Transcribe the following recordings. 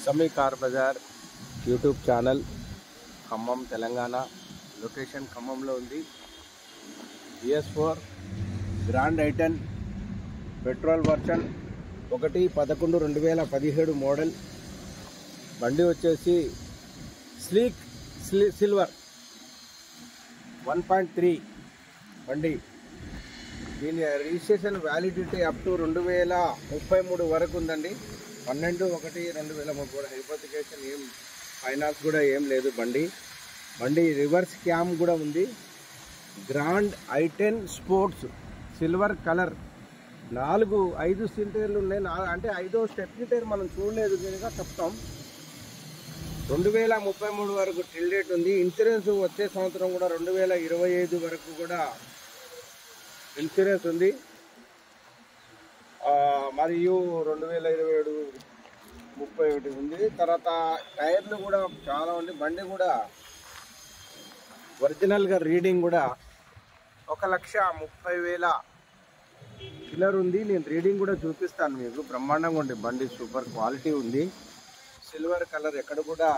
సమీ car Bazar YouTube channel Khammam Telangana. Location ఖమ్మంలో ఉంది. BS4 grand i ten petrol version 1/11/2017 model. బండి వచ్చేసి స్లీక్ సిల్వర్ 1.3 బండి. దీని రిజిస్ట్రేషన్ వ్యాలిడిటీ అప్ టు 2033 వరకు ఉందండి. 12/1/2030 హైపోతికేషన్ ఏం ఫైనాన్స్ కూడా ఏం లేదు. బండి రివర్స్ క్యామ్ కూడా ఉంది. Grand i ten sports silver colour. 5 సీటర్లు ఉన్నాయి. అంటే 5వ స్టెప్నీ టైర్ మనం చూడలేదు కనుక చెప్తాం. 2033 వరకు టిల్ డేట్ ఉంది. ఇన్సూరెన్స్ వచ్చే సంవత్సరం కూడా 2025 వరకు కూడా ఇన్సూరెన్స్ ఉంది. మరియు 2027-31 ఉంది. తర్వాత టైర్లు కూడా చాలా ఉంది. బండి కూడా ఒరిజినల్గా రీడింగ్ కూడా 1,30,000 కిలర్ ఉంది. నేను రీడింగ్ కూడా చూపిస్తాను మీకు. బ్రహ్మాండంగా ఉంది బండి. సూపర్ క్వాలిటీ ఉంది. Silver colour. ఎక్కడ కూడా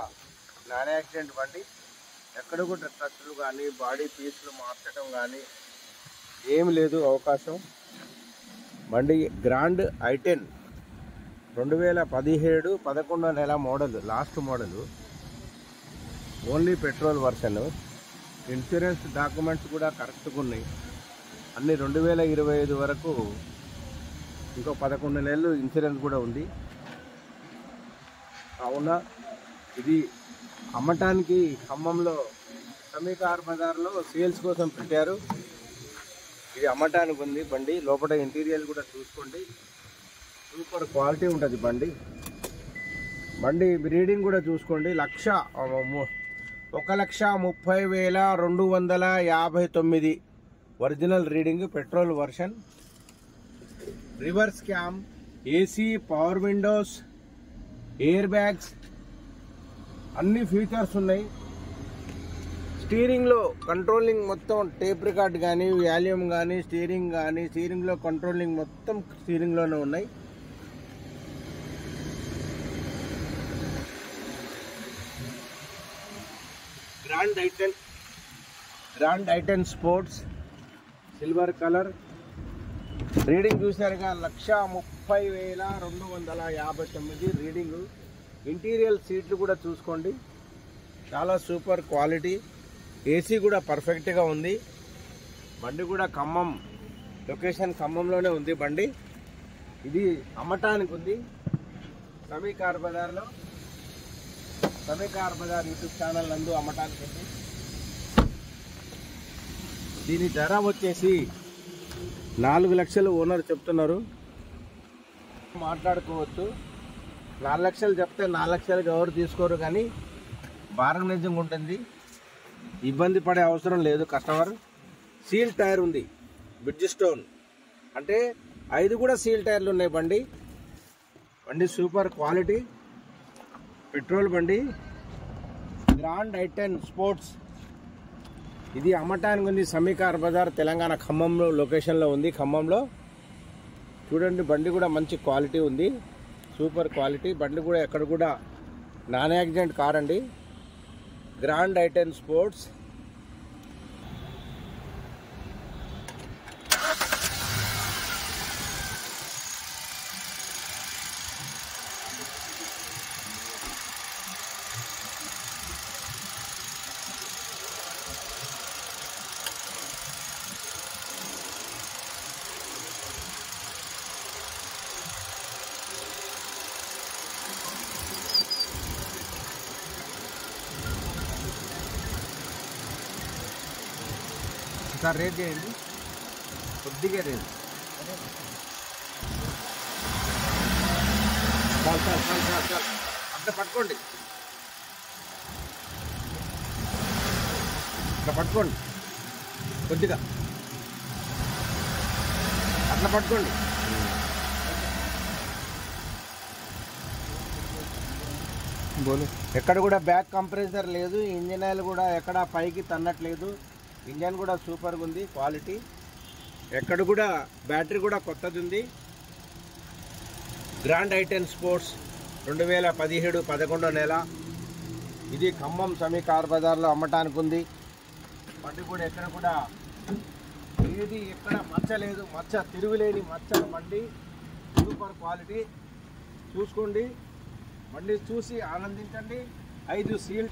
నాన్ యాక్సిడెంట్ బండి. ఎక్కడ కూడా టచ్లు కానీ బాడీ పీస్లు మార్చడం కానీ ఏమి లేదు అవకాశం. బండి గ్రాండ్ ఐటెన్ 2017-11 నెల model, last model. Only petrol version. Insurance documents కూడా కరెక్ట్గా ఉన్నాయి అన్నీ. 2025 వరకు ఇంకో 11 నెలలు ఇన్సూరెన్స్ కూడా ఉంది. అవునా, ఇది అమ్మటానికి ఖమ్మంలో సమీ కార్ బజార్లో సేల్స్ కోసం పెట్టారు. ఇది అమ్మటానికి ఉంది బండి. లోపల ఇంటీరియర్ కూడా చూసుకోండి. సూపర్ క్వాలిటీ ఉంటుంది బండి రీడింగ్ కూడా చూసుకోండి. 1,30,259 original reading. Petrol version. Reverse cam, AC, power windows, air bags అన్ని ఫీచర్స్ ఉన్నాయి. స్టీరింగ్లో కంట్రోలింగ్ మొత్తం టేప్ రికార్డ్ కానీ వాల్యూమ్ కానీ స్టీరింగ్లో కంట్రోలింగ్ మొత్తం స్టీరింగ్లోనే ఉన్నాయి. Grand i ten sports silver colour. Reading చూసారుగా 1,30,259 రీడింగ్. ఇంటీరియర్ సీట్లు కూడా చూసుకోండి. చాలా సూపర్ క్వాలిటీ. ఏసీ కూడా పర్ఫెక్ట్గా ఉంది. బండి కూడా ఖమ్మం లొకేషన్ ఖమ్మంలోనే ఉంది బండి. ఇది అమ్మటానికి ఉంది సమీ కార్ బజార్లో. సమీ కార్ బజార్ యూట్యూబ్ ఛానల్ నందు అమ్మటానికి ఉంది. దీని ధర వచ్చేసి 4 లక్షలు ఓనర్ చెప్తున్నారు. మాట్లాడుకోవచ్చు. 4 లక్షలు చెప్తే 4 లక్షలకి ఎవరు తీసుకోరు, కానీ బార్గెనింగ్ ఉంటుంది. ఇబ్బంది పడే అవసరం లేదు కస్టమర్. సీల్ టైర్ ఉంది, బ్రిడ్జ్ స్టోన్. అంటే 5 కూడా సీల్ టైర్లు ఉన్నాయి బండి సూపర్ క్వాలిటీ పెట్రోల్ బండి. Grand i ten sports. ఇది అమ్మటానికి ఉంది. సమీ కార్ బజార్ తెలంగాణ ఖమ్మంలో లొకేషన్లో ఉంది. ఖమ్మంలో చూడండి. బండి కూడా మంచి క్వాలిటీ ఉంది. సూపర్ క్వాలిటీ బండి కూడా. ఎక్కడ కూడా నాన్ యాక్సిడెంట్ కార్ అండి. Grand i ten sports. Sir rate చేయండి కొద్దిగా రేట్. చాలు అట్లా పట్టుకోండి. అట్లా పట్టుకోండి కొద్దిగా. అట్లా పట్టుకోండి. ఎక్కడ కూడా బ్యాక్ కంప్రెసర్ లేదు. ఇంజిన్ ఆయిల్ కూడా ఎక్కడ పైకి తన్నట్లేదు. ఇంజన్ కూడా సూపర్గా ఉంది క్వాలిటీ. ఎక్కడ కూడా బ్యాటరీ కూడా కొత్తది ఉంది. గ్రాండ్ ఐటెన్ స్పోర్ట్స్ 2017 11వ నెల. ఇది ఖమ్మం సమీ కార్ బజార్లో అమ్మటానికి ఉంది. బండి కూడా ఎక్కడ కూడా ఏది ఎక్కడ మచ్చ లేదు, మచ్చ తిరుగులేని మచ్చ బండి, సూపర్ క్వాలిటీ. చూసుకోండి, బండి చూసి ఆనందించండి. 5 సీల్.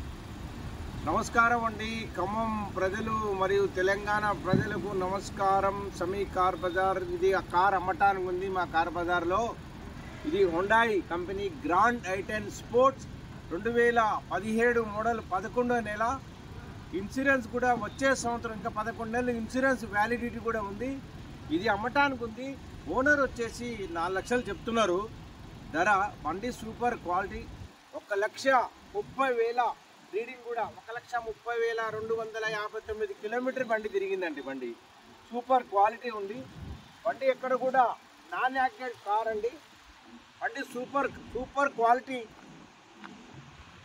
నమస్కారం అండి ఖమ్మం ప్రజలు మరియు తెలంగాణ ప్రజలకు నమస్కారం. సమీ కార్ బజార్, ఇది ఆ కార్ అమ్మటానికి ఉంది మా కార్ బజార్లో. ఇది Hyundai company grand i10 sports 2017 model 11వ నెల. ఇన్సూరెన్స్ కూడా వచ్చే సంవత్సరం, ఇంకా 11 నెలలు ఇన్సూరెన్స్ వ్యాలిడిటీ కూడా ఉంది. ఇది అమ్మటానికి ఉంది. ఓనర్ వచ్చేసి 4 లక్షలు చెప్తున్నారు ధర. బండి సూపర్ క్వాలిటీ. 1,30,000 రీడింగ్ కూడా 1,30,259 కిలోమీటర్ బండి తిరిగిందండి. బండి సూపర్ క్వాలిటీ ఉంది. బండి ఎక్కడ కూడా నాన్ యాక్సిడెంట్ కార్ అండి. బండి సూపర్ క్వాలిటీ.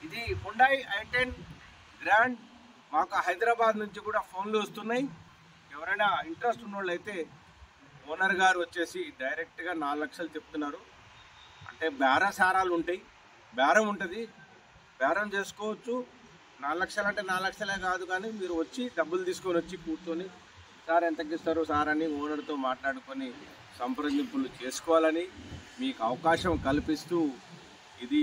ఇది హుండాయ్ i10 గ్రాండ్. మాకు హైదరాబాద్ నుంచి కూడా ఫోన్లు వస్తున్నాయి. ఎవరైనా ఇంట్రెస్ట్ ఉన్న వాళ్ళు అయితే ఓనర్ గారు వచ్చేసి డైరెక్ట్గా 4 లక్షలు చెప్తున్నారు. అంటే బేరసారాలు ఉంటాయి, బేరం ఉంటుంది, బేరం చేసుకోవచ్చు. 4 లక్షలు అంటే 4 లక్షలే కాదు, కానీ మీరు వచ్చి డబ్బులు తీసుకొని వచ్చి కూర్చొని సార్ ఎంతకి ఇస్తారు సార్ అని ఓనర్తో మాట్లాడుకొని సంప్రదింపులు చేసుకోవాలని మీకు అవకాశం కల్పిస్తూ, ఇది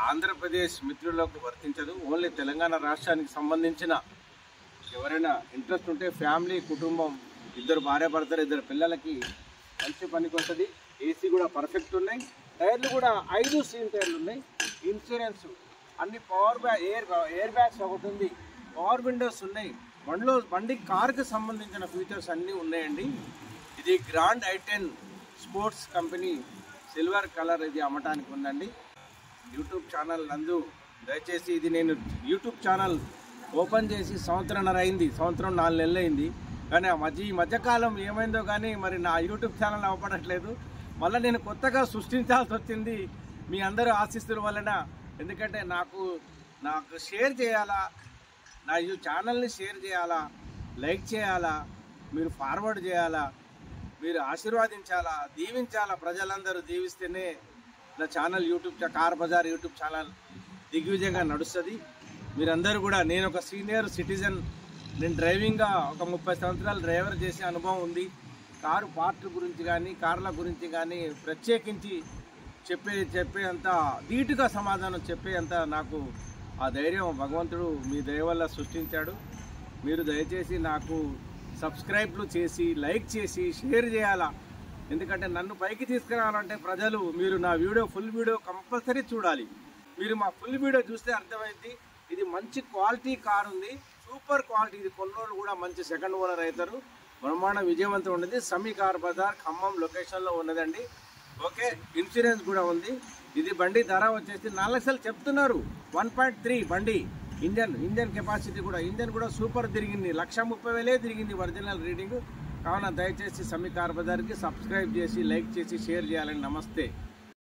ఆంధ్రప్రదేశ్ మిత్రులకు వర్తించదు. ఓన్లీ తెలంగాణ రాష్ట్రానికి సంబంధించిన ఎవరైనా ఇంట్రెస్ట్ ఉంటే ఫ్యామిలీ, కుటుంబం, 2 భార్య భర్తలు, 2 పిల్లలకి మంచి పనికి వస్తుంది. ఏసీ కూడా పర్ఫెక్ట్ ఉన్నాయి. టైర్లు కూడా 5 సీల్ టైర్లు ఉన్నాయి. ఇన్సూరెన్స్ అన్ని ఎయిర్ బ్యాగ్స్ ఒకటి ఉంది, పవర్ విండోస్ ఉన్నాయి. బండి కార్కి సంబంధించిన ఫీచర్స్ అన్నీ ఉన్నాయండి. ఇది grand i10 sports company silver colour. ఇది అమ్మటానికి ఉందండి. యూట్యూబ్ ఛానల్ నందు దయచేసి, ఇది నేను యూట్యూబ్ ఛానల్ ఓపెన్ చేసి సంవత్సరంన్నర అయింది, సంవత్సరం 4 నెలలు అయింది. కానీ ఈ మధ్యకాలం ఏమైందో కానీ మరి నా యూట్యూబ్ ఛానల్ అవ్వపడట్లేదు. మళ్ళీ నేను కొత్తగా సృష్టించాల్సి వచ్చింది మీ అందరూ ఆశీస్సుల వలన. ఎందుకంటే నాకు షేర్ చేయాలా, నా ఈ ఛానల్ని షేర్ చేయాలా, లైక్ చేయాలా, మీరు ఫార్వర్డ్ చేయాలా, మీరు ఆశీర్వాదించాలా, దీవించాలా. ప్రజలందరూ దీవిస్తేనే నా channel car Bazar YouTube channel దిగ్విజయంగా నడుస్తుంది. మీరందరూ కూడా, నేను ఒక సీనియర్ సిటిజన్, నేను డ్రైవింగ్గా ఒక 30 సంవత్సరాలు డ్రైవర్ చేసే అనుభవం ఉంది. కారు పార్ట్ల గురించి కానీ, కార్ల గురించి కానీ ప్రత్యేకించి చెప్పేంత ధీటుగా సమాధానం చెప్పేంత నాకు ఆ ధైర్యం భగవంతుడు మీ దయ వల్ల సృష్టించాడు. మీరు దయచేసి నాకు సబ్స్క్రైబ్లు చేసి, లైక్ చేసి, షేర్ చేయాలా. ఎందుకంటే నన్ను పైకి తీసుకురావాలంటే ప్రజలు, మీరు నా ఫుల్ వీడియో కంపల్సరీ చూడాలి. మీరు మా ఫుల్ వీడియో చూస్తే అర్థమైంది. ఇది మంచి క్వాలిటీ కార్ ఉంది, సూపర్ క్వాలిటీ. ఇది కొన్నోళ్ళు కూడా మంచి సెకండ్ ఓనర్ అవుతారు. బ్రహ్మాండ విజయవంతం ఉన్నది. సమీ కార్ బజార్ ఖమ్మం లొకేషన్లో ఉన్నదండి. ఓకే, ఇన్సూరెన్స్ కూడా ఉంది. ఇది బండి ధర వచ్చేసి 4 లక్షలు చెప్తున్నారు. 1.3 బండి. ఇంజన్ కెపాసిటీ కూడా, ఇంజన్ కూడా సూపర్ తిరిగింది. 1,30,000 తిరిగింది ఒరిజినల్ రీడింగ్. కావున దయచేసి సమీ కార్ బజార్కి సబ్స్క్రైబ్ చేసి, లైక్ చేసి, షేర్ చేయాలని. నమస్తే.